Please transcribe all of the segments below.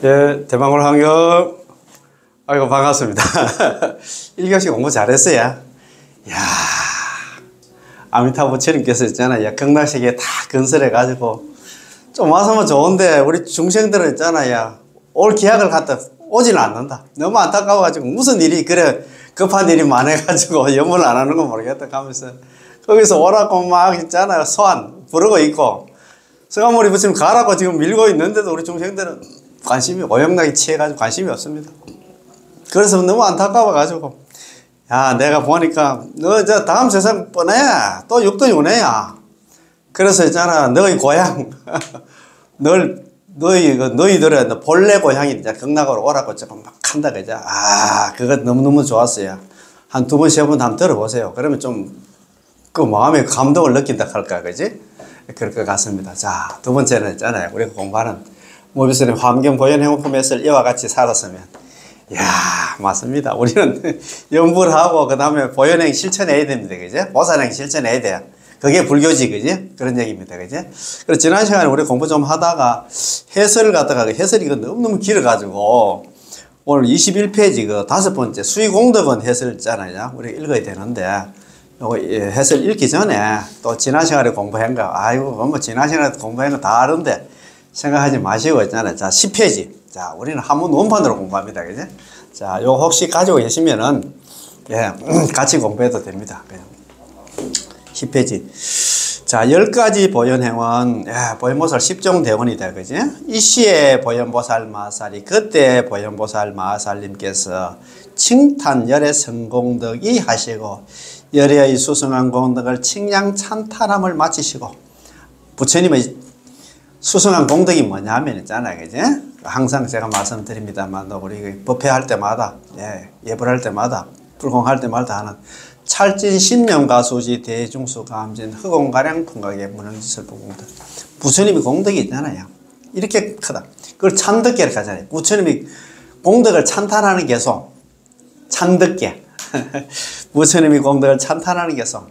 예, 대방울 환경. 아이고, 반갑습니다. 1교시 공부 잘했어요. 야, 아미타부 부처님께서 있잖아요. 극락세계 다 건설해가지고, 좀 와서면 좋은데, 우리 중생들은 있잖아요. 올 기약을 갖다 오지는 않는다. 너무 안타까워가지고, 무슨 일이, 그래, 급한 일이 많아가지고, 염을 안 하는 거 모르겠다 하면서, 거기서 오라고 막 있잖아요. 소환, 부르고 있고, 서가모니 부처님 가라고 지금 밀고 있는데도 우리 중생들은 관심이 오용락에 취해가지고 관심이 없습니다. 그래서 너무 안타까워가지고, 야, 내가 보니까 너 저 다음 세상 뻔해. 또 육도 윤회야. 그래서 있잖아, 너희 고향 너희들의 본래 고향이 이제 극락으로 오라고 조금 막 한다 그죠. 아, 그거 너무너무 좋았어요. 한 두 번, 세 번 한번 들어보세요. 그러면 좀 그 마음에 감동을 느낀다 할까, 그지? 그럴 것 같습니다. 자, 두 번째는 있잖아요. 우리가 공부하는 모비스님 환경 보현 행복한 것을 이와 같이 살았으면, 이야, 맞습니다. 우리는 연구를 하고 그 다음에 보현행 실천해야 됩니다. 그죠? 보살행 실천해야 돼요. 그게 불교지, 그지? 그런 얘기입니다. 그지? 그래서 지난 시간에 우리 공부 좀 하다가 해설을 갖다가 해설이 너무너무 길어가지고 오늘 21페이지 그 5번째 수의공덕원 해설 있잖아요. 우리가 읽어야 되는데, 요거 해설 읽기 전에 또 지난 시간에 공부한 거, 아이고, 뭐 지난 시간에 공부한 거 다 아는데 생각하지 마시고 있잖아요. 자, 10페이지. 자, 우리는 한문 원판으로 공부합니다. 그죠? 자, 요 혹시 가지고 계시면은, 예, 같이 공부해도 됩니다. 그냥. 10페이지. 자, 10가지 보현행은, 예, 보현보살 10종 대원이다. 그지? 이시에 보현보살 마살이 그때 보현보살 마살님께서 칭탄 열의 성공덕이 하시고, 열의 수승한 공덕을 칭양 찬탄함을 마치시고, 부처님의 수승한 공덕이 뭐냐 하면 있잖아요. 그지? 항상 제가 말씀드립니다만, 우리 법회할 때마다, 예, 예불할 때마다, 불공할 때마다 하는 찰진 신념가수지 대중수 감진 흑공가량 풍각의 문흥지설 부공덕. 부처님이 공덕이 있잖아요. 이렇게 크다. 그걸 찬덕계를 하잖아요. 부처님이 공덕을 찬탄하는 개성, 찬덕계. 부처님이 공덕을 찬탄하는 개성.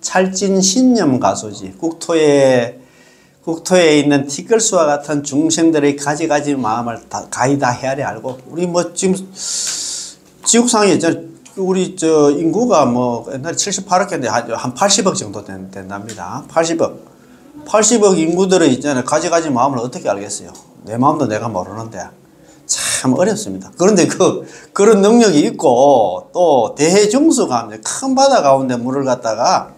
찰진 신념가수지. 국토에 있는 티끌수와 같은 중생들의 가지가지 마음을 다 가히 다 헤아려 알고, 우리 뭐 지금 지국상에 있잖아요. 우리 저 인구가 뭐 옛날에 78억인데 한 80억 정도 된답니다. 80억 인구들은 있잖아요. 가지가지 마음을 어떻게 알겠어요? 내 마음도 내가 모르는데 참 어렵습니다. 그런데 그런 능력이 있고, 또 대해중수가 큰 바다 가운데 물을 갖다가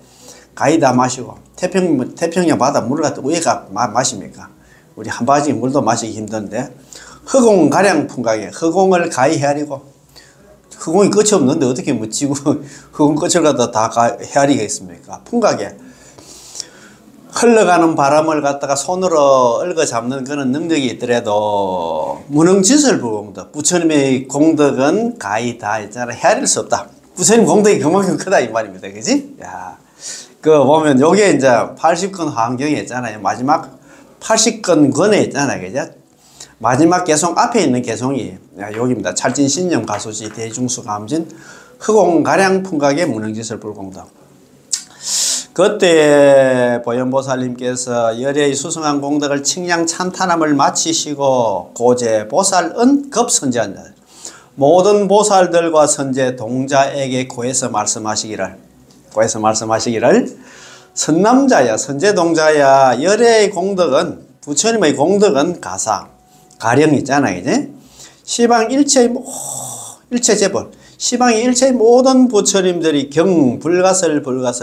가히 다 마시고, 태평양 바다 물을 갖다 왜 마십니까? 우리 한 바지 물도 마시기 힘든데, 흑공 가량 풍각에 흑공을 가히 헤아리고, 흑공이 끝이 없는데 어떻게 뭐 지구 흑공 끝을 갖다 다 헤아리겠습니까? 풍각에 흘러가는 바람을 갖다가 손으로 얽어 잡는 그런 능력이 있더라도 무능지설 부공덕, 부처님의 공덕은 가히 다 있잖아 헤아릴 수 없다. 부처님 공덕이 그만큼 크다 이 말입니다. 그지? 야, 그 보면 요게 이제 80권 환경에 있잖아요. 마지막 80권 권에 있잖아요. 그죠? 마지막 개송 앞에 있는 개송이 여기입니다. 찰진 신념 가수지 대중수 감진 흑공 가량 풍각의 무능지설 불공덕. 그때 보현보살님께서 열의 수승한 공덕을 칭양 찬탄함을 마치시고 고제 보살은 급선지한 자 모든 보살들과 선제 동자에게 고해서 말씀하시기를 선남자야 선제 동자야 열의 공덕은 부처님의 공덕은 가사 가령 있잖아요. 이제 시방 일체 재벌 시방의 일체의 모든 부처님들이 경 불가설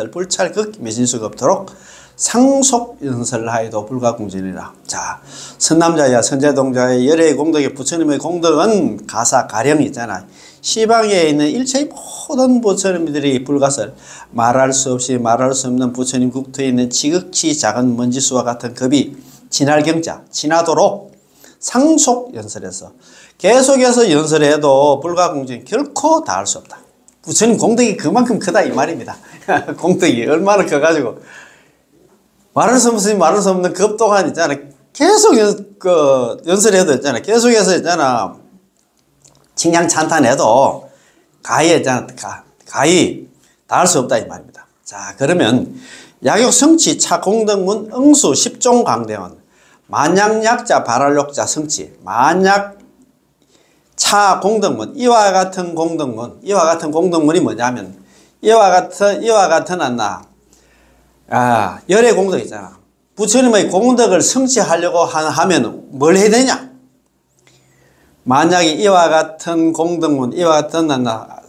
불찰 극 맺을 수가 없도록 상속 연설하여도 불가궁진이라. 자, 선남자야 선제동자의 열의 공덕의 부처님의 공덕은 가사 가령이 있잖아. 시방에 있는 일체의 모든 부처님들이 불가설 말할 수 없는 부처님 국토에 있는 지극히 작은 먼지수와 같은 급이 진할 경자 지나도록 상속 연설해서 계속해서 연설해도 불가궁진 결코 다 할 수 없다. 부처님 공덕이 그만큼 크다 이 말입니다. 공덕이 얼마나 커가지고 말할 수 없는 급 동안 있잖아. 계속 연설해도 있잖아. 계속해서 있잖아. 칭양 찬탄해도 가히 다 할 수 없다 이 말입니다. 자, 그러면 약욕 성취 차 공덕문 응수 10종 강대원 만약약자 발알욕자 성치. 만약 차 공덕문. 이와 같은 공덕문. 이와 같은 공덕문이 뭐냐면 이와 같은 안나. 열의 공덕 있잖아. 부처님의 공덕을 성취하려고 하면 뭘 해야 되냐? 만약에 이와 같은 공덕문, 이와 같은 안나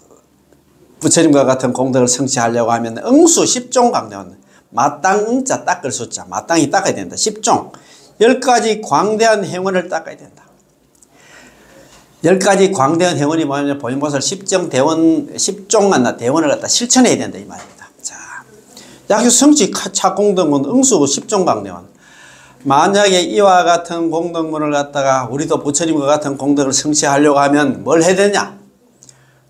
부처님과 같은 공덕을 성취하려고 하면 응수 10종 강대원. 마땅 응자 닦을 수자. 마땅히 닦아야 된다. 10종. 10가지 광대한 행원을 닦아야 된다. 10가지 광대한 행원이 뭐냐면 보현보살 10종 안나 대원을 갖다 실천해야 된다 이 말입니다. 자, 약수 성취 차 공덕문 응수 10종 강대원. 만약에 이와 같은 공덕문을 갖다가 우리도 부처님과 같은 공덕을 성취하려고 하면 뭘 해야 되냐?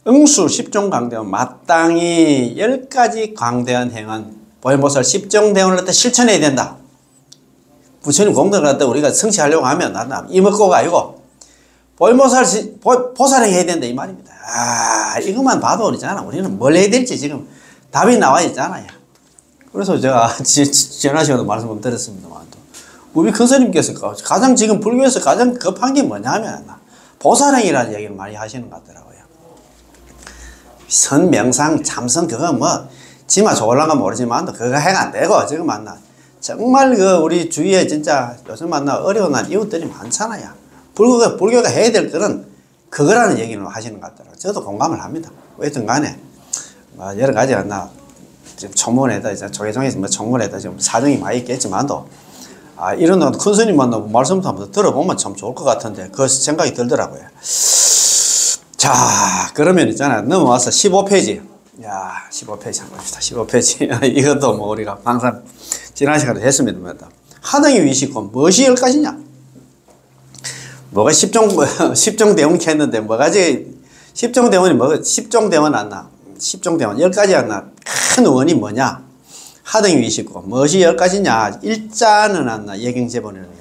응수 10종 강대원. 마땅히 10가지 광대한 행원 보현보살 10종 대원을 갖다 실천해야 된다. 부처님 공덕을 갖다 우리가 성취하려고 하면 이먹고가 아니고 보살행 해야 된다 이 말입니다. 이것만 봐도 그러잖아. 우리는 뭘 해야 될지 지금 답이 나와 있잖아요. 그래서 제가 지난 시간에도 말씀 드렸습니다만 우리 큰 스님께서 가장 지금 불교에서 가장 급한 게 뭐냐면 보살행이라는 얘기를 많이 하시는 것 같더라고요. 선명상 참선 그거 뭐 지마 좋을란가 모르지만 그거 해가 안 되고 지금 만나 정말 우리 주위에 진짜 요즘 만나 어려운 이웃들이 많잖아요. 불교가 해야 될 거는 그거라는 얘기를 하시는 것 같더라고요. 저도 공감을 합니다. 어쨌든 간에 여러 가지 지금 청문회다 조계종에서 청문회다 지금 사정이 많이 있겠지만도 이런 큰 스님 만나고 말씀도 한번 들어보면 참 좋을 것 같은데 그 생각이 들더라고요. 자, 그러면 있잖아요. 넘어와서 15페이지. 15페이지 한번 봅시다. 15페이지. 이것도 뭐 우리가 항상 지난 시간에 했습니다. 하등이 위시고 무엇이 10가지냐? 뭐가 10종 대원 했는데 뭐가지 10종 대원이 뭐가 10종 대원 안 나. 10종 대원 10가지 안 나. 큰 원이 뭐냐? 하등이 위시고 무엇이 10가지냐? 일자는 안 나. 예경제본이에요.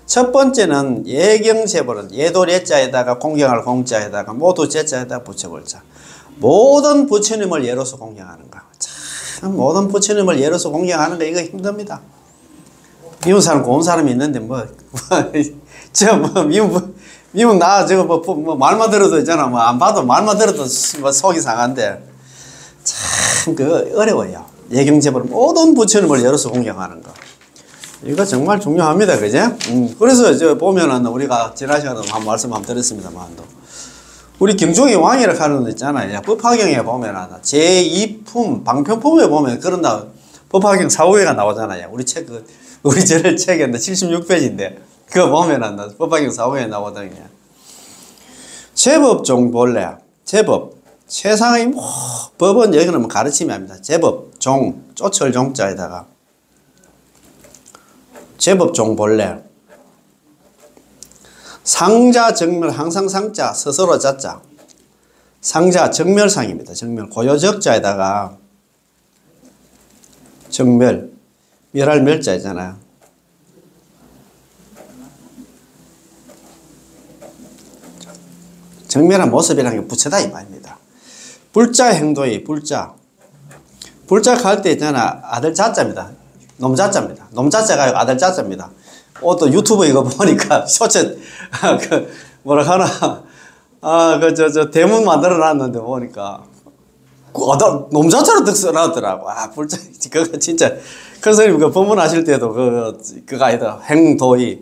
첫 번째는 예경제본은 예도례자에다가 공경할 공자에다가 모두 제자에다가 붙여볼자. 모든 부처님을 예로서 공경하는 거. 참 모든 부처님을 예로서 공경하는 거 이거 힘듭니다. 미운 사람 고운 사람이 있는데 미운 나 저거 뭐 말만 들어도 있잖아. 뭐 안 봐도 말만 들어도 뭐 속이 상한데 참 어려워요. 예경제본은 모든 부처님을 예로서 공경하는 거. 이거 정말 중요합니다. 그죠? 그래서 저 보면은 우리가 지난 시간에 한 말씀 한번 드렸습니다만도 우리 경종의 왕이라고 하는 거 있잖아요. 법화경에 보면 제2품 방편품에 보면 그런 법화경 4호회가 나오잖아요. 우리 저를 책에 76페이지인데 그거 보면 법화경 4호회에 나오거든요. 제법종 본래 제법 세상의 법은 여기는 뭐 가르침이 아닙니다. 제법 종 쫓을 종자에다가 제법종 본래 상자 정멸 항상 상자 스스로 자자 상자 정멸상입니다. 정멸 고요적자에다가 정멸 멸할 멸자잖아요. 정멸한 모습이라는 게 부처다 이 말입니다. 불자 행도의 불자 갈 때 있잖아. 아들 자자입니다. 놈 자자입니다. 놈 자자가 아들 자자입니다. 또 유튜브 이거 보니까 쇼츠 뭐라 하나 대문 만들어 놨는데 보니까 놈 자자로 득 써놨더라고. 불자 그거 진짜 큰 스님 법문하실 때도 그거 아니다. 행도의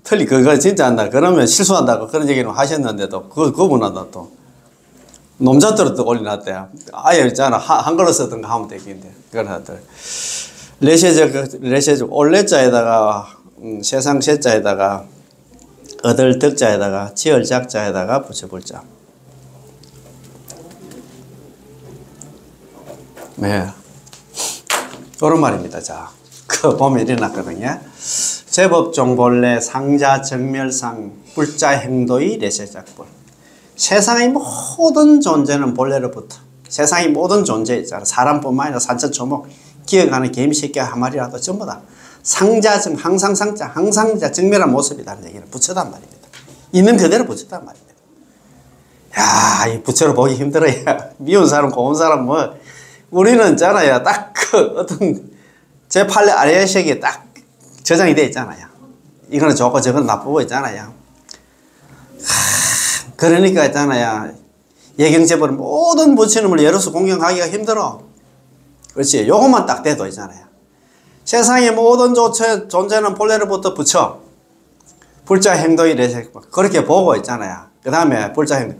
틀리 그거 진짜 한다. 그러면 실수한다고 그런 얘기는 하셨는데도 그분한테 또 놈 자자로 또 올려놨대. 아예 있잖아. 한글로 쓰던 거 하면 되겠는데 그걸 하더라. 레세저 올레자에다가 세상 세자에다가 얻을 덕자에다가 지을 작자에다가 붙여볼자. 네, 그런 말입니다. 자, 그 보면 일어났거든요. 제법종 본래 상자 정멸상 불자 행도의 레세작본. 세상의 모든 존재는 본래로부터 세상의 모든 존재 있잖아. 사람뿐만 아니라 산천초목 기어가는 개미 새끼 한 마리라도 전부 다 상자정 항상 상자 항상자 정멸한 모습이라는 얘기를 부처단 말입니다. 있는 그대로 부처단 말입니다. 이 부처로 보기 힘들어요. 미운 사람 고운 사람 우리는 있잖아요. 딱 어떤 제8례 아래식이 딱 저장이 되어 있잖아요. 이거는 좋고 저거는 나쁘고 있잖아요. 그러니까 있잖아요. 예경제보는 모든 부처님을 예로서 공경하기가 힘들어. 그렇지. 요것만 딱 돼도 있잖아요. 세상의 모든 존재는 본래로부터 부처. 불자 행동이 그렇게 보고 있잖아요. 그 다음에 불자 행동.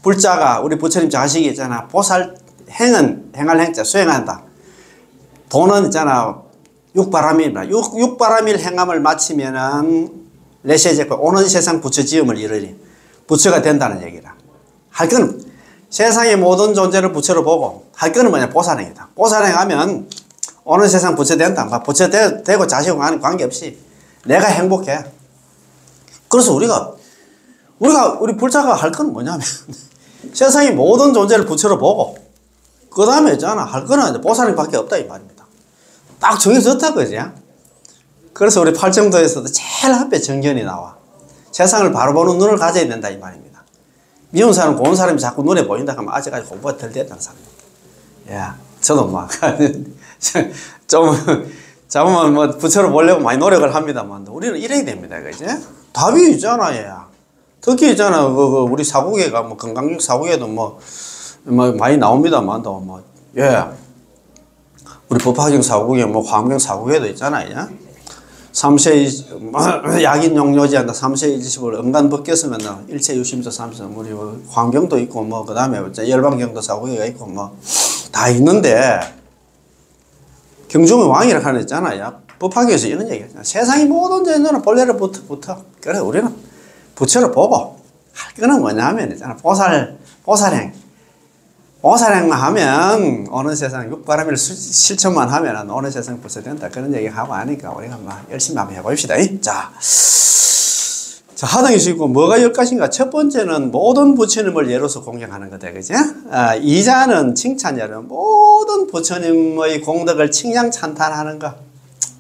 불자가 우리 부처님 자식이 있잖아. 보살 행은 행할 행자 수행한다. 도는 있잖아. 육바람일입니다. 육바람일 행함을 마치면은 레세제고 오는 세상 부처 지음을 이르니 부처가 된다는 얘기라. 할 거는 세상의 모든 존재를 부처로 보고 할 거는 뭐냐 보살행이다. 보살행하면 오는 세상 부처 된다. 부처 되고 자식하고 관계없이 내가 행복해. 그래서 우리 불자가 할 건 뭐냐면 세상의 모든 존재를 부처로 보고 그 다음에 있잖아 할 거는 이제 보살행밖에 없다 이 말입니다. 딱 정해졌다 그지? 그래서 우리 팔정도에서도 제일 앞에 정견이 나와. 세상을 바로 보는 눈을 가져야 된다 이 말입니다. 미운 사람 고운 사람이 자꾸 눈에 보인다 하면 아직까지 공부가 덜 됐다는 사람. 야, 저도 막 좀 잡으면 뭐 부처로 보려고 많이 노력을 합니다만 우리는 이래야 됩니다, 그지? 답이 있잖아, 얘야. 특히 있잖아, 우리 사국에가 뭐 건강육 사국에도 뭐 많이 나옵니다만도 뭐 예. 우리 법화경 사국에 뭐 화엄경 사국에도 있잖아, 야. 3세 약인 용료지한다 3세 20을 은간 벗겼으면 일체 유심조 3세 우리 화엄경도 있고 뭐 그 다음에 열반경도 사국에가 있고 뭐 다 있는데 경중의 왕이라고 하는 있잖아요. 법화경에서 이런 얘기 했잖아. 세상의 모든 존재는 본래로부터. 그래, 우리는 부처를 보고 할 거는 뭐냐 하면 있잖아. 보살행만 하면 어느 세상 육바람일 실천만 하면 어느 세상 부처 된다. 그런 얘기 하고 하니까 우리가 막 열심히 한번 해봅시다. 자, 하등이 있고 뭐가 10가지인가? 첫 번째는 모든 부처님을 예로서 공경하는 거다. 그지? 이자는 칭찬이라는 모든 부처님의 공덕을 칭양 찬탄하는 거.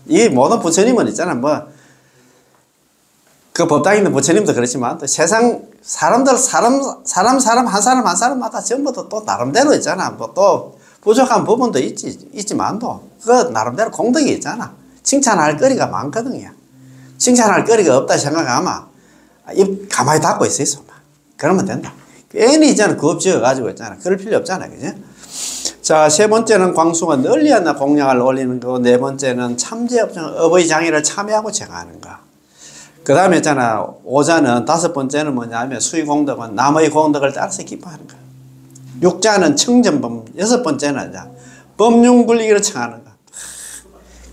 이 모든 부처님은 있잖아. 그 법당에 있는 부처님도 그렇지만 또 세상 사람들 한 사람마다 전부 또 나름대로 있잖아. 뭐 또 부족한 부분도 있지만도 그 나름대로 공덕이 있잖아. 칭찬할 거리가 많거든요. 칭찬할 거리가 없다 생각하면 입 가만히 닫고 있어. 그러면 된다. 괜히 있잖아. 그업 지어가지고 있잖아. 그럴 필요 없잖아. 그죠? 자, 세 번째는 광수가 널리 하나 공양을 올리는 거. 네 번째는 참제업장, 어버이 장애를 참여하고 제가하는 거. 그 다음에 있잖아. 오자는 다섯 번째는 뭐냐면 수의공덕은 남의 공덕을 따라서 기뻐하는 거. 육자는 청전범, 여섯 번째는 법륜불리기를 청하는 거.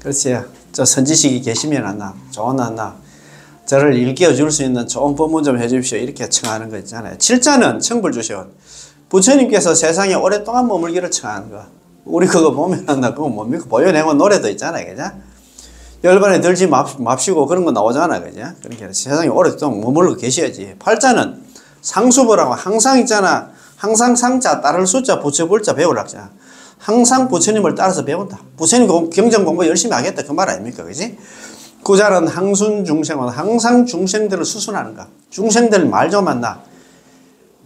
그렇지. 저 선지식이 계시면 하나, 좋은 하나. 저를 일깨워 줄 수 있는 좋은 법문 좀 해주십시오. 이렇게 청하는 거 있잖아요. 칠자는 청불주시온. 부처님께서 세상에 오랫동안 머물기를 청하는 거. 우리 그거 보면 그거 뭡니까? 보여내고 노래도 있잖아요. 그죠? 열반에 들지 맙시고 그런 거 나오잖아. 그죠? 그러니까 세상에 오랫동안 머물러 계셔야지. 팔자는 상수보라고 항상 있잖아. 항상 상자, 따를 숫자, 부처 불자 배우락자. 항상 부처님을 따라서 배운다. 부처님 경전 공부 열심히 하겠다. 그 말 아닙니까? 그지? 구자는 항순 중생은 항상 중생들을 수순하는가. 중생들 말 좀 만나.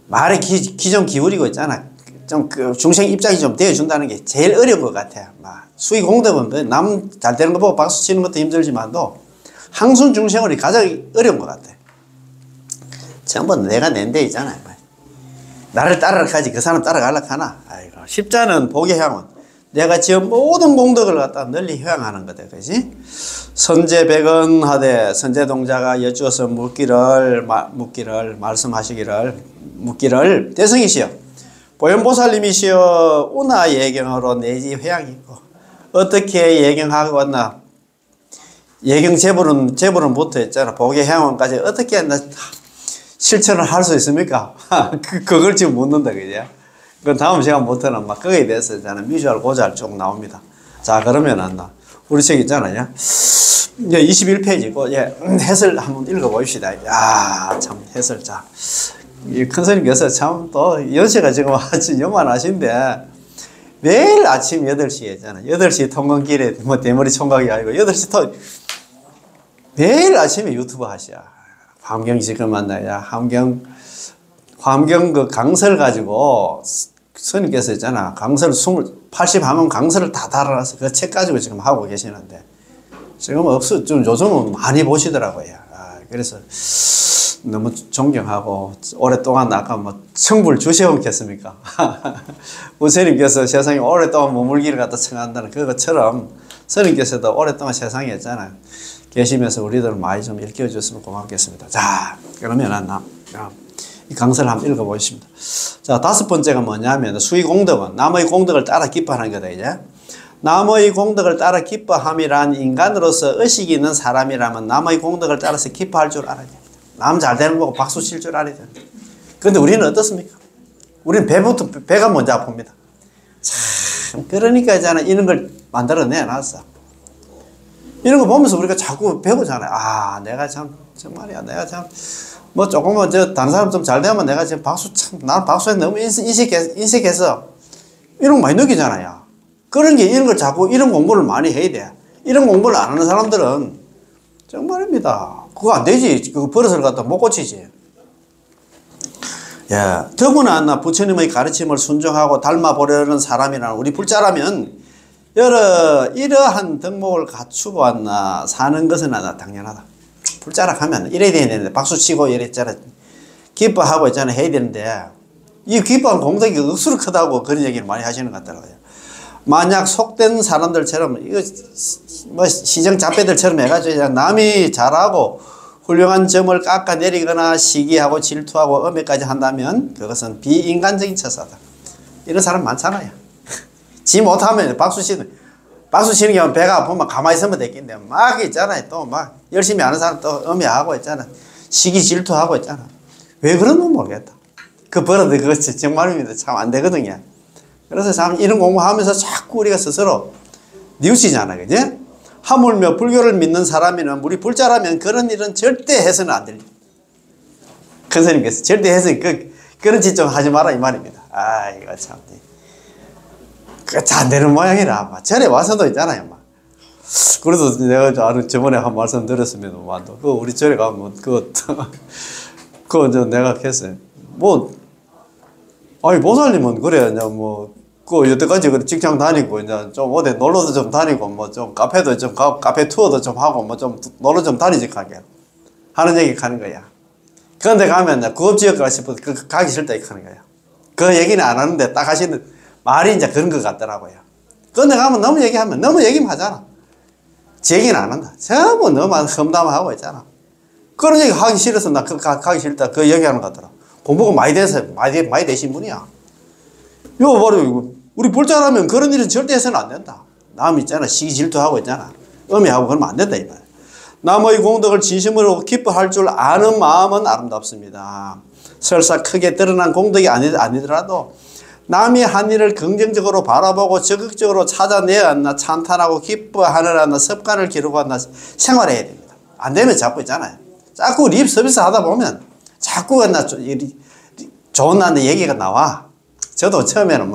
말에 기 좀 기울이고 있잖아. 좀 그 중생 입장이 좀 되어준다는 게 제일 어려운 것 같아. 수의 공덕은 남 잘 되는 거 보고 박수 치는 것도 힘들지만도 항순 중생이 가장 어려운 것 같아. 전부 내가 낸 데 있잖아. 나를 따라가지 하지 그 사람 따라가려고 하나. 아이고. 십자는 복의 향은 내가 지은 모든 공덕을 갖다 널리 효양하는 거다. 그지? 선제백은 하되 선제동자가 여쭈어서 묻기를 대성이시여 보현보살님이시여 운하 예경으로 내지 회양이 있고 어떻게 예경하고 왔나 예경 제불은 부터 했잖아. 복의 향원까지 어떻게 실천을 할 수 있습니까? 그걸 지금 묻는다. 그죠? 그 다음 시간부터는 막 거기에 대해서 저는 미주알 고잘 쭉 나옵니다. 자, 그러면 우리 책 있잖아요. 이제 21페이지고, 예, 해설 한번 읽어봅시다. 야, 참, 해설. 자, 이 큰 스님께서 참 또 연세가 지금 아주 요만하신데, 매일 아침 8시에 있잖아. 8시 통근길에 뭐 대머리 총각이 아니고, 8시 매일 아침에 유튜브 하셔. 화엄경 지금 만나야. 화엄경 그 강설 가지고 스님께서 있잖아. 강설 80하면 강설을 다 달아놔서 그 책 가지고 지금 하고 계시는데 지금 좀 요즘은 많이 보시더라고요. 그래서 너무 존경하고 오랫동안 아까 뭐 청불 주시옵겠습니까? 부처님께서 세상에 오랫동안 머물기를 갖다 청한다는 그것처럼 스님께서도 오랫동안 세상에 있잖아요. 계시면서 우리들 많이 좀 일깨워줬으면 고맙겠습니다. 자, 그러면 이 강서를 한번 읽어보겠습니다. 자, 5번째가 뭐냐면 수의공덕은 남의 공덕을 따라 기뻐하는 거다. 이제 남의 공덕을 따라 기뻐함이란 인간으로서 의식이 있는 사람이라면 남의 공덕을 따라서 기뻐할 줄 알아야 됩니다. 남 잘 되는 거고 박수 칠 줄 알아야 됩니다. 그런데 우리는 어떻습니까? 우리는 배가 먼저 아픕니다. 참, 그러니까 있잖아, 이런 걸 만들어내 놨어. 이런 거 보면서 우리가 자꾸 배우잖아요. 아, 내가 참, 정말이야. 내가 참, 뭐 조금만 다른 사람 좀 잘 되면 내가 지금 박수 참, 나는 박수에 너무 인색해서 이런 거 많이 느끼잖아요. 그런 게 이런 걸 자꾸 이런 공부를 많이 해야 돼. 이런 공부를 안 하는 사람들은 정말입니다. 그거 안 되지. 그거 버릇을 갖다 못 고치지. 예. 더구나 부처님의 가르침을 순종하고 닮아보려는 사람이나 우리 불자라면 이러한 덕목을 갖추고 사는 것은 당연하다. 불자라 하면 이래야 되는데 박수치고 이랬잖아. 기뻐하고 있잖아. 해야 되는데 이 기뻐한 공덕이 억수로 크다고 그런 얘기를 많이 하시는 것 같더라고요. 만약 속된 사람들처럼 이거 뭐 시정 잡배들처럼 해가지고 남이 잘하고 훌륭한 점을 깎아내리거나 시기하고 질투하고 음해까지 한다면 그것은 비인간적인 처사다. 이런 사람 많잖아요. 지 못하면 박수 치는 게 배가 아프면 가만히 있으면 되겠는데 막 있잖아요. 또 막 열심히 하는 사람 또 음해하고 있잖아. 시기 질투하고 있잖아. 왜 그런지 모르겠다. 그 버릇이 그것이 정말입니다. 참 안 되거든요. 그래서 참 이런 공부하면서 자꾸 우리가 스스로 뉘우치잖아. 그지? 하물며 불교를 믿는 사람이면 우리 불자라면 그런 일은 절대 해서는 안 될. 큰 스님께서 절대 해서 그런 짓 좀 하지 마라 이 말입니다. 아, 이거 참. 잘 안 되는 모양이라. 막 절에 와서도 있잖아요. 막. 그래도 내가 저번에 한 말씀 드렸습니다. 그 우리 절에 가면 내가 했어요. 뭐, 아니, 보살님은 그래. 여태까지 직장 다니고, 이제 좀 어디 놀러도 좀 다니고, 뭐 좀 카페도 좀 가고, 카페 투어도 좀 하고, 뭐 좀 놀러 좀 다니지, 가게. 하는 얘기 하는 거야. 그런데 가면 구업지역 가고 싶어서 가기 싫다, 이렇게 하는 거야. 그 얘기는 안 하는데 딱 하시는 말이 이제 그런 것 같더라고요. 그런데 가면 너무 얘기만 하잖아. 제 얘기는 안 한다. 전부 너무 험담하고 있잖아. 그런 얘기 하기 싫어서 나 가기 싫다. 그 얘기하는 것 같더라. 공부가 많이 되신 분이야. 이거 바로, 우리 불자라면 그런 일은 절대 해서는 안 된다. 남 있잖아. 시기 질투하고 있잖아. 음해하고 그러면 안 된다, 이 말. 남의 공덕을 진심으로 기뻐할 줄 아는 마음은 아름답습니다. 설사 크게 드러난 공덕이 아니더라도 남이 한 일을 긍정적으로 바라보고 적극적으로 찾아내야 한다. 찬탄하고 기뻐하느라 습관을 기르고 생활해야 됩니다. 안 되면 자꾸 있잖아요. 자꾸 립 서비스 하다 보면 자꾸 좋은 얘기가 나와. 저도 처음에는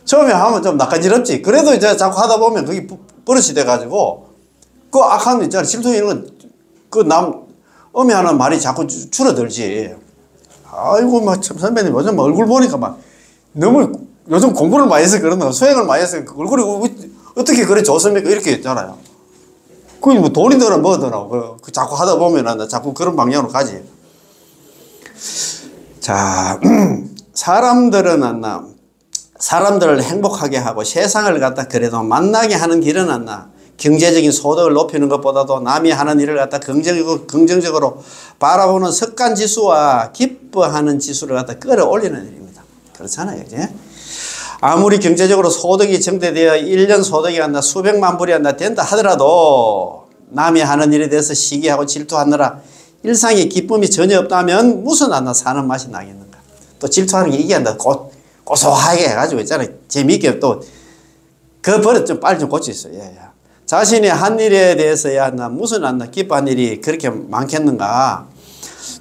처음에 하면 좀 낯간지럽지. 그래도 이제 자꾸 하다 보면 그게 버릇이 돼가지고 그 악한 거 있잖아. 질투 이런 거 음해하는 말이 자꾸 줄어들지. 아이고, 참, 선배님 요즘 얼굴 보니까 너무 요즘 공부를 많이 해서 그런가, 수행을 많이 해서 얼굴이 어떻게 그래 좋습니까? 이렇게 했잖아요. 그게 뭐 돈이 더나 뭐더나, 자꾸 하다 보면 자꾸 그런 방향으로 가지. 자, 사람들을 행복하게 하고 세상을 그래도 만나게 하는 길은 경제적인 소득을 높이는 것보다도 남이 하는 일을 긍정적으로 바라보는 습관지수와 기뻐하는 지수를 끌어올리는 일입니다. 그렇잖아요. 이제? 아무리 경제적으로 소득이 정대되어 1년 소득이 수백만 불이 된다 하더라도 남이 하는 일에 대해서 시기하고 질투하느라 일상에 기쁨이 전혀 없다면 무슨 사는 맛이 나겠는가. 또 질투하는 게 이게 고소하게 해가지고 있잖아요. 재미있게 또 그 버릇 좀 빨리 좀 고칠 수 있어요. 자신이 한 일에 대해서야 무슨 기뻐한 일이 그렇게 많겠는가.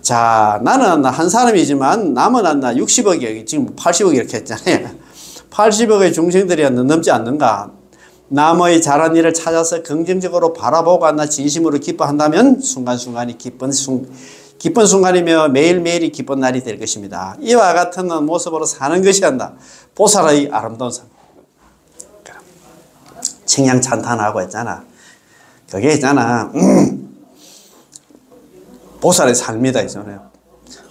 자, 나는 한 사람이지만 남은 60억이 지금 80억 이렇게 했잖아요. 80억의 중생들이 넘지 않는가. 남의 잘한 일을 찾아서 긍정적으로 바라보고 진심으로 기뻐한다면 순간순간이 기쁜 순간이며 매일매일이 기쁜 날이 될 것입니다. 이와 같은 모습으로 사는 것이 보살의 아름다운 삶. 청량 찬탄하고 있잖아. 그게 있잖아. 보살의 삶이다 이잖아요.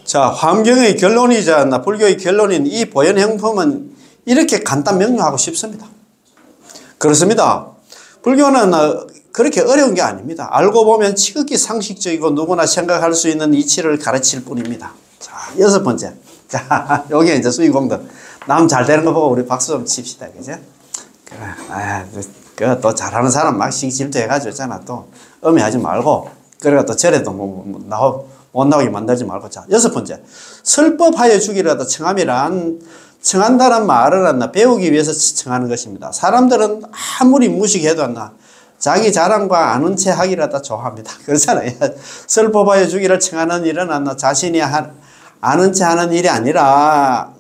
자, 환경의 결론이자 불교의 결론인 이 보현행품은 이렇게 간단 명료하고 쉽습니다. 그렇습니다. 불교는 그렇게 어려운 게 아닙니다. 알고 보면 지극히 상식적이고 누구나 생각할 수 있는 이치를 가르칠 뿐입니다. 자, 6번째. 자, 여기 이제 수의공덕. 남 잘 되는 거 보고 우리 박수 좀 칩시다. 그죠? 또 잘하는 사람 막 시기질투 해가지고 있잖아. 또 음해하지 말고. 그래가 또 절에도 못 나오게 만들지 말고. 자, 6번째. 설법하여 주기라도 청한다는 말은 배우기 위해서 청하는 것입니다. 사람들은 아무리 무식해도 자기 자랑과 아는 체 하기라도 좋아합니다. 그렇잖아요. 설법하여 주기를 청하는 일은 자신이 아는 체 하는 일이 아니라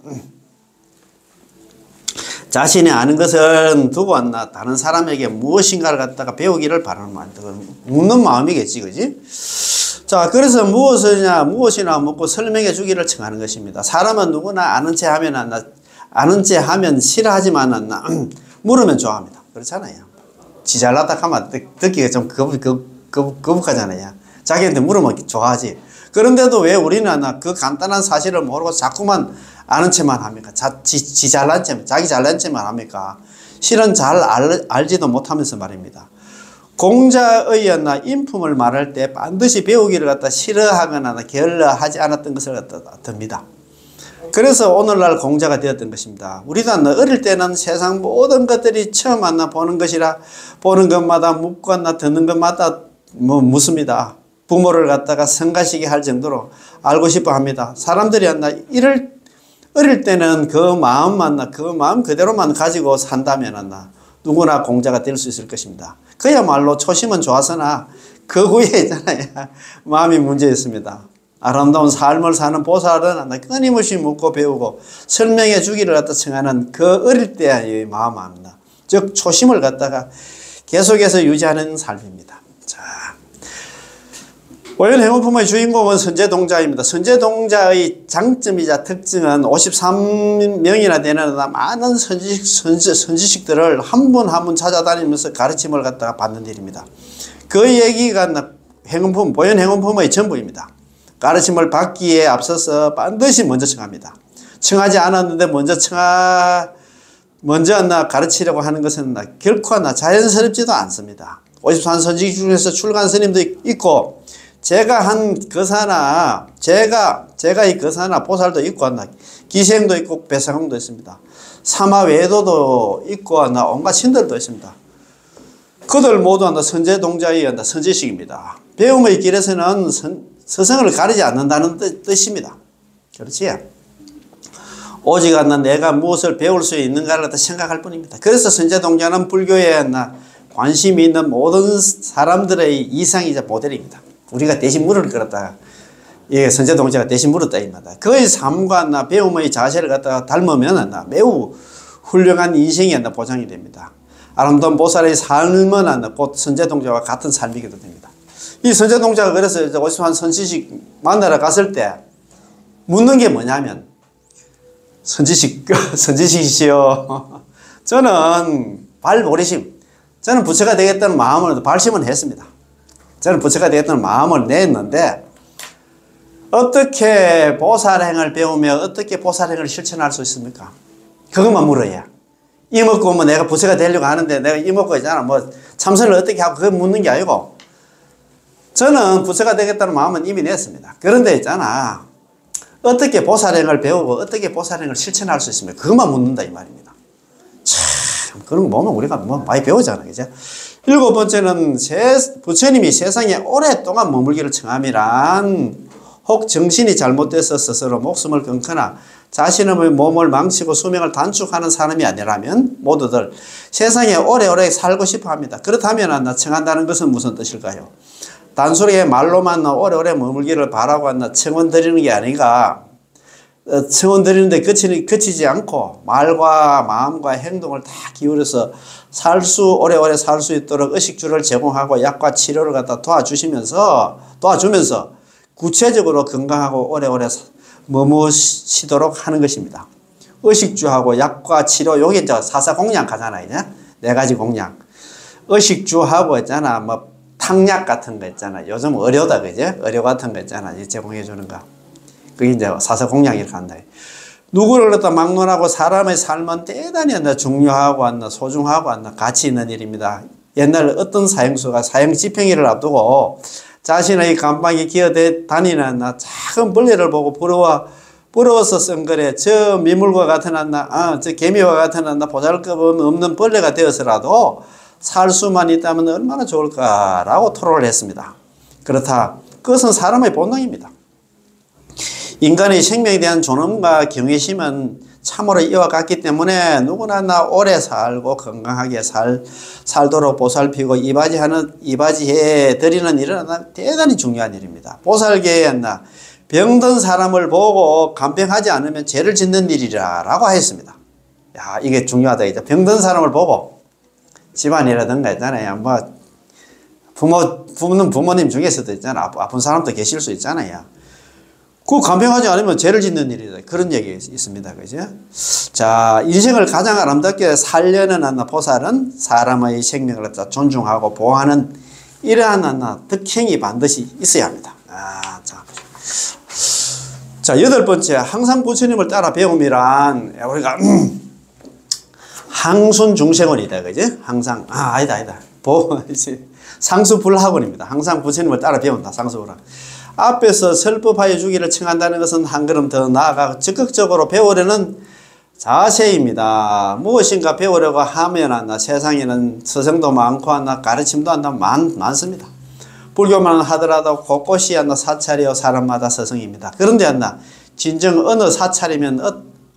자신이 아는 것은 두고 다른 사람에게 무엇인가를 갖다가 배우기를 바라는 마음, 묻는 마음이겠지, 그지? 자, 그래서 무엇이나 묻고 설명해 주기를 청하는 것입니다. 사람은 누구나 아는 체 하면 싫어하지만 물으면 좋아합니다. 그렇잖아요. 지 잘났다 하면 듣기가 좀 거북하잖아요. 자기한테 물으면 좋아하지. 그런데도 왜 우리는 그 간단한 사실을 모르고 자꾸만 아는 체만 합니까? 자기 잘난 체만 합니까? 실은 잘 알지도 못하면서 말입니다. 공자의 인품을 말할 때 반드시 배우기를 갖다 싫어하거나 게을러하지 않았던 것을 갖다 듭니다. 그래서 오늘날 공자가 되었던 것입니다. 우리도 어릴 때는 세상 모든 것들이 처음 보는 것이라 보는 것마다 묻고 듣는 것마다 묻습니다. 부모를 갖다가 성가시게 할 정도로 알고 싶어 합니다. 사람들이 어릴 때는 그 마음 그대로만 가지고 산다면 누구나 공자가 될 수 있을 것입니다. 그야말로 초심은 좋았으나 그 후에 있잖아요. 마음이 문제였습니다. 아름다운 삶을 사는 보살은 끊임없이 묻고 배우고 설명해 주기를 갖다 청하는 그 어릴 때의 마음입니다. 즉 초심을 갖다가 계속해서 유지하는 삶입니다. 자, 보현행원품의 주인공은 선제동자입니다. 선제동자의 장점이자 특징은 53명이나 되는 많은 선지식들을 한 분 한 분 찾아다니면서 가르침을 갖다가 받는 일입니다. 그 얘기가 보현행원품의 전부입니다. 가르침을 받기에 앞서서 반드시 먼저 청합니다. 청하지 않았는데 먼저 가르치려고 하는 것은 결코 자연스럽지도 않습니다. 53선지식 중에서 출간 스님도 있고 제가 이 거사나 보살도 있고 기생도 있고 배상공도 있습니다. 사마외도도 있고 온갖 신들도 있습니다. 그들 모두 선제동자의 선지식입니다. 배움의 길에서는 스승을 가리지 않는다는 뜻입니다. 그렇지? 오직 내가 무엇을 배울 수 있는가를 생각할 뿐입니다. 그래서 선제동자는 불교에 관심이 있는 모든 사람들의 이상이자 모델입니다. 우리가 대신 물을 끌었다. 선제동자가 대신 물었다. 그의 삶과 배움의 자세를 갖다가 닮으면 매우 훌륭한 인생이 보장이 됩니다. 아름다운 보살의 삶은 곧 선제동자와 같은 삶이기도 됩니다. 이 선제동자가 그래서 50한 선지식 만나러 갔을 때 묻는 게 뭐냐면 선지식이시여 저는 발보리심 저는 부처가 되겠다는 마음을 발심은 했습니다. 저는 부처가 되겠다는 마음을 냈는데 어떻게 보살행을 배우며 어떻게 보살행을 실천할 수 있습니까? 그것만 물어야. 이먹고 내가 부처가 되려고 하는데 내가 이먹고 있잖아. 참선을 어떻게 하고 그거 묻는 게 아니고 저는 부처가 되겠다는 마음은 이미 냈습니다. 그런데 있잖아. 어떻게 보살행을 배우고 어떻게 보살행을 실천할 수 있습니까? 그것만 묻는다 이 말입니다. 참 그런 거 보면 우리가 많이 배우잖아. 그죠? 7번째는 부처님이 세상에 오랫동안 머물기를 청함이란 혹 정신이 잘못돼서 스스로 목숨을 끊거나 자신의 몸을 망치고 수명을 단축하는 사람이 아니라면 모두들 세상에 오래오래 살고 싶어 합니다. 그렇다면 청한다는 것은 무슨 뜻일까요? 단순히 말로만 오래오래 머물기를 바라고 청원 드리는 게 아닌가. 청원 드리는데 그치지 않고 말과 마음과 행동을 다 기울여서 오래오래 살 수 있도록 의식주를 제공하고 약과 치료를 갖다 도와주면서 구체적으로 건강하고 오래오래 머무시도록 하는 것입니다. 의식주하고 약과 치료, 요게 이제 사사공양 가잖아요. 4가지 공양. 의식주하고 있잖아. 탕약 같은 거 있잖아. 요즘 의료다, 그죠? 의료 같은 거 있잖아. 제공해 주는 거. 그게 이제 사서공약 이렇게 한다. 누구를 갖다 막론하고 사람의 삶은 대단히 중요하고 소중하고 가치 있는 일입니다. 옛날 어떤 사형수가 사형 집행일을 앞두고 자신의 감방에 기어다니는 작은 벌레를 보고 부러워서 쓴 글에 저 미물과 같은 저 개미와 같은 보잘것 없는 벌레가 되어서라도 살 수만 있다면 얼마나 좋을까라고 토로를 했습니다. 그렇다. 그것은 사람의 본능입니다. 인간의 생명에 대한 존엄과 경외심은 참으로 이와 같기 때문에 누구나 오래 살고 건강하게 살도록 보살피고 이바지해 드리는 일은 대단히 중요한 일입니다. 보살계에 병든 사람을 보고 간병하지 않으면 죄를 짓는 일이라고 하였습니다. 야, 이게 중요하다. 이제 병든 사람을 보고 집안이라든가 있잖아요. 뭐 부모님 중에서도 있잖아. 아픈 사람도 계실 수 있잖아요. 그 간병하지 않으면 죄를 짓는 일이다. 그런 얘기 있습니다. 그죠? 자, 인생을 가장 아름답게 살려는 보살은 사람의 생명을 존중하고 보호하는 이러한 덕행이 반드시 있어야 합니다. 자, 여덟 번째, 항상 부처님을 따라 배움이란 우리가 항순중생원이다. 그죠? 항상 아니다. 상수불학원입니다. 항상 부처님을 따라 배운다. 상수불학. 앞에서 설법하여 주기를 청한다는 것은 한 걸음 더 나아가 적극적으로 배우려는 자세입니다. 무엇인가 배우려고 하면 세상에는 서성도 많고 가르침도 많습니다. 불교만 하더라도 곳곳이 사찰이요 사람마다 서성입니다. 그런데 진정 어느 사찰이면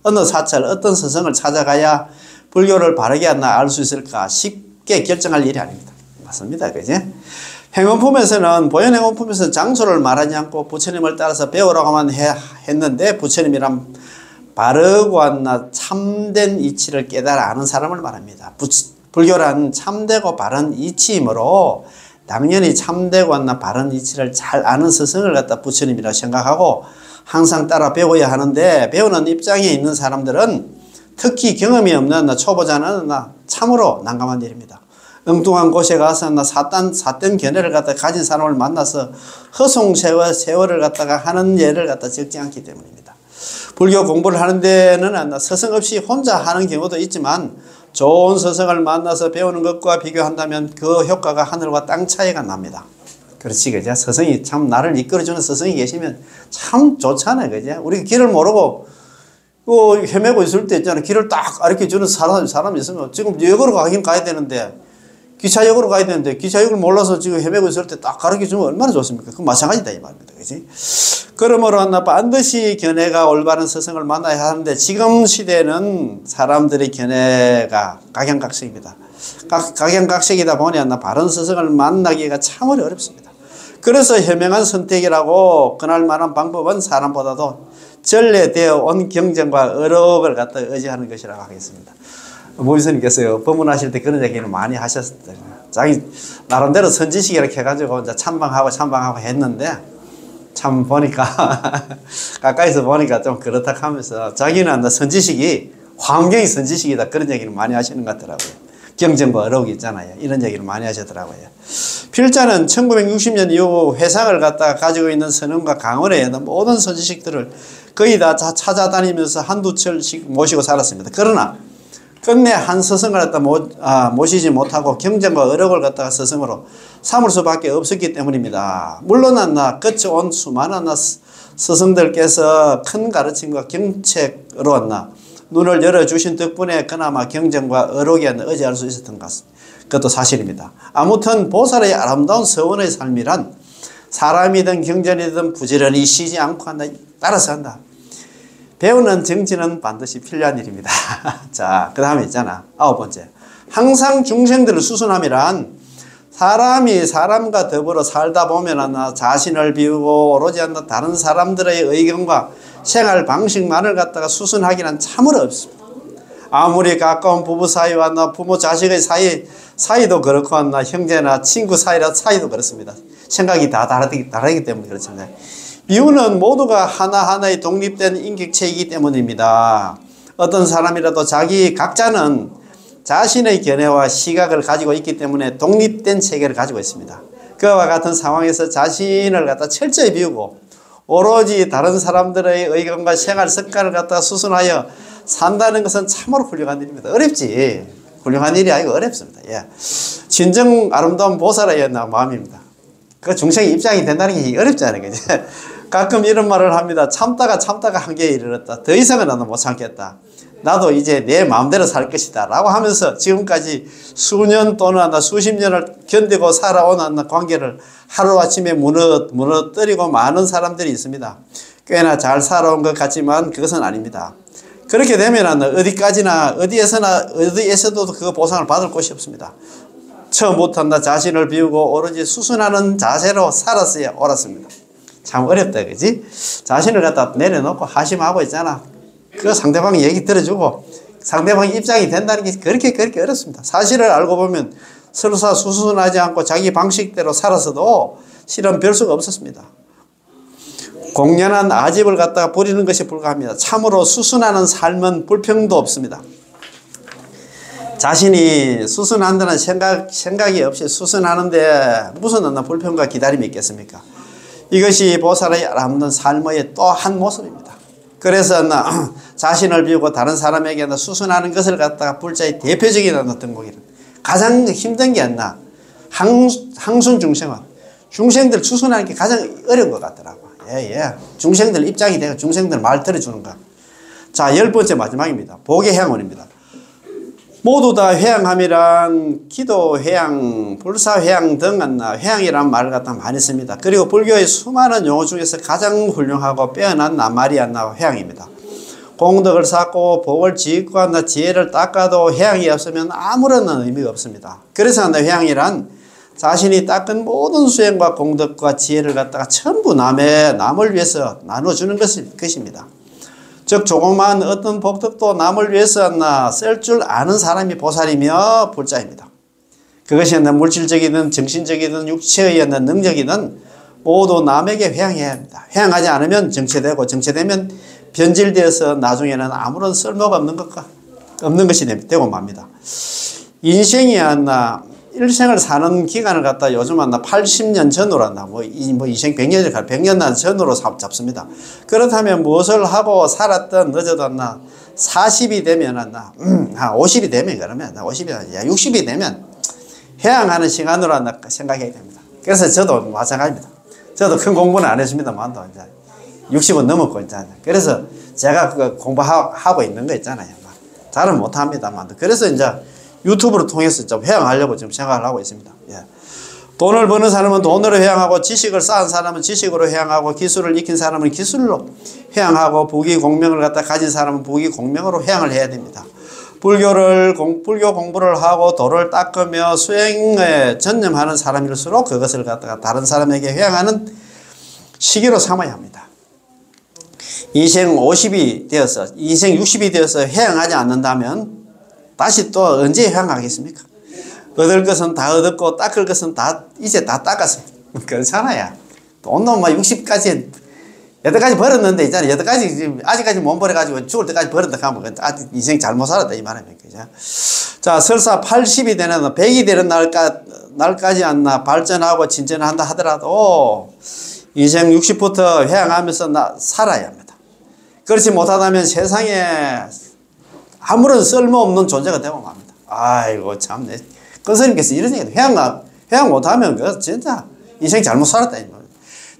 어느 사찰 어떤 서성을 찾아가야 불교를 바르게 알 수 있을까 쉽게 결정할 일이 아닙니다. 맞습니다. 그지? 행원품에서는 보현행원품에서는 장소를 말하지 않고 부처님을 따라서 배우라고만 했는데 부처님이란 바르고 참된 이치를 깨달아 아는 사람을 말합니다. 불교란 참되고 바른 이치이므로 당연히 참되고 바른 이치를 잘 아는 스승을 부처님이라 생각하고 항상 따라 배워야 하는데 배우는 입장에 있는 사람들은 특히 경험이 없는 초보자는 참으로 난감한 일입니다. 엉뚱한 곳에 가서 삿된 견해를 가진 사람을 만나서 허송세월을 하는 예를 적지 않기 때문입니다. 불교 공부를 하는 데는 스승 없이 혼자 하는 경우도 있지만 좋은 스승을 만나서 배우는 것과 비교한다면 그 효과가 하늘과 땅 차이가 납니다. 그렇지, 그죠? 스승이 참 나를 이끌어주는 스승이 계시면 참 좋잖아요, 그죠? 우리가 길을 모르고 헤매고 있을 때 있잖아요. 길을 딱 가르쳐주는 사람이 있으면 지금 역으로 가긴 가야 되는데 기차역으로 가야 되는데 기차역을 몰라서 지금 헤매고 있을 때 딱 가르쳐주면 얼마나 좋습니까? 그건 마찬가지다 이 말입니다. 그지? 그러므로 반드시 견해가 올바른 스승을 만나야 하는데 지금 시대는 사람들의 견해가 각양각색입니다. 각양각색이다 보니 바른 스승을 만나기가 참으로 어렵습니다. 그래서 현명한 선택이라고 그날 만한 방법은 사람보다도 전래되어 온 경전과 어록을 의지하는 것이라고 하겠습니다. 모의스님께서요, 법문하실 때 그런 얘기를 많이 하셨어요. 자기 나름대로 선지식이라고 해가지고 이제 참방하고 했는데 참 보니까 가까이서 보니까 좀 그렇다 하면서 자기는 선지식이 환경이 선지식이다 그런 얘기를 많이 하시는 것 같더라고요. 경전과 어록이 있잖아요. 이런 얘기를 많이 하시더라고요. 필자는 1960년 이후 회상을 가지고 있는 선언과 강원의 모든 선지식들을 거의 다 찾아다니면서 한두 철씩 모시고 살았습니다. 그러나 끝내 한 스승을 모시지 못하고 경전과 어록을 스승으로 삼을 수밖에 없었기 때문입니다. 물론 끝이 온 수많은 스승들께서 큰 가르침과 경책으로 눈을 열어주신 덕분에 그나마 경전과 어록에 의지할 수 있었던 것 같습니다. 그것도 사실입니다. 아무튼 보살의 아름다운 서원의 삶이란 사람이든 경전이든 부지런히 쉬지 않고 따라서 한다. 배우는 정치는 반드시 필요한 일입니다. 자, 그 다음에 있잖아. 9번째. 항상 중생들을 수순함이란 사람이 사람과 더불어 살다 보면 자신을 비우고 오로지 다른 사람들의 의견과 생활 방식만을 수순하기는 참으로 어렵습니다. 아무리 가까운 부부 사이와 부모 자식의 사이도 그렇고 형제나 친구 사이도 그렇습니다. 생각이 다 다르기 때문에 그렇습니다. 이유는 모두가 하나하나의 독립된 인격체이기 때문입니다. 어떤 사람이라도 각자는 자신의 견해와 시각을 가지고 있기 때문에 독립된 체계를 가지고 있습니다. 그와 같은 상황에서 자신을 갖다 철저히 비우고 오로지 다른 사람들의 의견과 생활 습관을 갖다 수순하여 산다는 것은 참으로 훌륭한 일입니다. 어렵지. 훌륭한 일이 아니고 어렵습니다. 예. 진정 아름다운 보살의 마음입니다. 그 중생의 입장이 된다는 게 어렵잖아요. 그죠? 가끔 이런 말을 합니다. 참다가 한계에 이르렀다. 더 이상은 나는 못 참겠다. 나도 이제 내 마음대로 살 것이다. 라고 하면서 지금까지 수년 또는 수십 년을 견디고 살아온 관계를 하루아침에 무너뜨리고 많은 사람들이 있습니다. 꽤나 잘 살아온 것 같지만 그것은 아닙니다. 그렇게 되면 어디에서도 그 보상을 받을 곳이 없습니다. 처음부터 자신을 비우고 오로지 수순하는 자세로 살았어야 옳았습니다. 참 어렵다, 그지? 자신을 갖다 내려놓고 하심하고 있잖아. 그 상대방 얘기 들어주고 상대방 입장이 된다는 게 그렇게 어렵습니다. 사실을 알고 보면 설사 수순하지 않고 자기 방식대로 살았어도 실은 별 수가 없었습니다. 공연한 아집을 갖다가 부리는 것이 불가합니다. 참으로 수순하는 삶은 불평도 없습니다. 자신이 수순한다는 생각이 없이 수순하는데 무슨 불평과 기다림이 있겠습니까? 이것이 보살의 아름다운 삶의 또 한 모습입니다. 그래서 자신을 비우고 다른 사람에게 수순하는 것을 갖다가 불자의 대표적인 덕목이다. 가장 힘든 게 항순 중생은 중생들 수순하는 게 가장 어려운 것 같더라고. 예. 중생들 입장이 되고 중생들 말 들어주는 거. 자, 10번째 마지막입니다. 복의 향원입니다. 모두 다 회양함이란 기도 회양, 불사 회양 등 회양이란 말을 갖다 많이 씁니다. 그리고 불교의 수많은 용어 중에서 가장 훌륭하고 빼어난 말이 회양입니다. 공덕을 쌓고 복을 짓고 지혜를 닦아도 회양이 없으면 아무런 의미가 없습니다. 그래서 회양이란 자신이 닦은 모든 수행과 공덕과 지혜를 갖다가 전부 남을 위해서 나눠주는 것입니다. 즉 조그마한 어떤 복덕도 남을 위해서 쓸 줄 아는 사람이 보살이며 불자입니다. 그것이 물질적이든 정신적이든 육체의 능력이든 모두 남에게 회양해야 합니다. 회양하지 않으면 정체되면 변질되어서 나중에는 아무런 쓸모가 없는 것이 되고 맙니다. 인생이 일생을 사는 기간을 갖다 요즘 80년 전으로 인생 100년 전으로 잡습니다. 그렇다면 무엇을 하고 살았던 늦어도 40이 되면 50이 되면 그러면 60이 되면 회양하는 시간으로 생각해야 됩니다. 그래서 저도 마찬가지입니다. 저도 큰 공부는 안 했습니다만 이제 60은 넘었고 이제 그래서 제가 그 공부하고 있는 거 있잖아요. 잘은 못합니다만 그래서 이제 유튜브를 통해서 좀 회양하려고 지금 생각을 하고 있습니다. 예. 돈을 버는 사람은 돈으로 회양하고 지식을 쌓은 사람은 지식으로 회양하고 기술을 익힌 사람은 기술로 회양하고 부귀 공명을 갖다 가진 사람은 부귀 공명으로 회양을 해야 됩니다. 불교 공부를 하고 도를 닦으며 수행에 전념하는 사람일수록 그것을 갖다가 다른 사람에게 회양하는 시기로 삼아야 합니다. 인생 60이 되어서 회양하지 않는다면 다시 또 언제 회양하겠습니까? 얻을 것은 다 얻었고 닦을 것은 이제 다 닦았어요. 그렇잖아요. 돈도 60까지 여태까지 벌었는데 있잖아요. 아직까지 못 벌어가지고 죽을 때까지 벌었다 하면 아직 인생 잘못 살았다 이 말입니다. 그죠? 자, 설사 80이 되는 100이 되는 날까지 발전하고 진전한다 하더라도 인생 60부터 회양하면서 살아야 합니다. 그렇지 못하다면 세상에 아무런 쓸모없는 존재가 되고 맙니다. 아이고 참네. 그 스님께서 이런 얘기 회양 못하면 그 진짜 인생 잘못 살았다.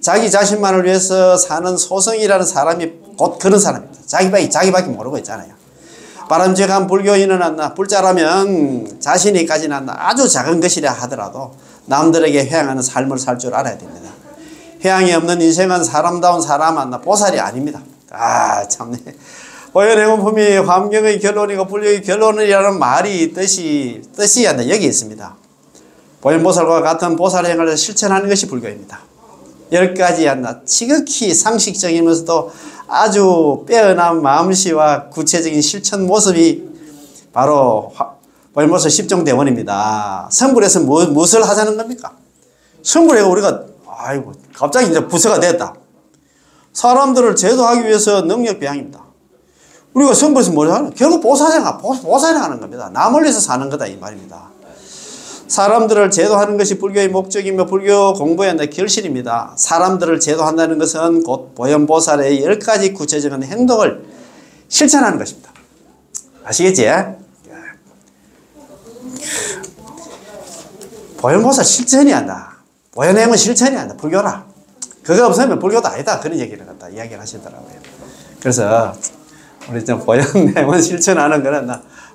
자기 자신만을 위해서 사는 소성이라는 사람이 곧 그런 사람입니다. 자기밖에 모르고 있잖아요. 바람직한 불교인은 불자라면 자신이 가진 아주 작은 것이라 하더라도 남들에게 회양하는 삶을 살 줄 알아야 됩니다. 회양이 없는 인생은 사람다운 사람 보살이 아닙니다. 참네. 보현행원품이 환경의 결론이고 불교의 결론이라는 말이 뜻이 여기 있습니다. 보현보살과 같은 보살행을 실천하는 것이 불교입니다. 10가지 지극히 상식적이면서도 아주 빼어난 마음씨와 구체적인 실천 모습이 바로 보현보살 10종 대원입니다. 성불에서 무엇을 하자는 겁니까? 성불에 우리가 갑자기 이제 부처가 됐다. 사람들을 제도하기 위해서 능력 배양입니다. 우리가 성불에서 뭘 하는? 결국 보살행하는 겁니다. 남을 위해서 사는 거다 이 말입니다. 사람들을 제도하는 것이 불교의 목적이며 불교 공부의 결실입니다. 사람들을 제도한다는 것은 곧 보현보살의 10가지 구체적인 행동을 실천하는 것입니다. 아시겠지? 보현보살 실천이 한다. 보현행은 실천이 한다. 불교라. 그거 없으면 불교도 아니다. 그런 얘기를 갖다 이야기를 하시더라고요. 그래서 우리 좀 보현행은 실천하는 거는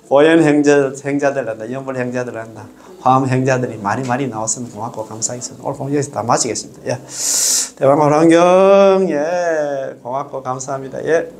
보현행자들 한다. 연불행자들 한다. 화엄행자들이 많이 나왔으면 고맙고 감사하겠습니다. 오늘 공부에서 다 마치겠습니다. 예. 대방호랑경, 예. 고맙고 감사합니다. 예.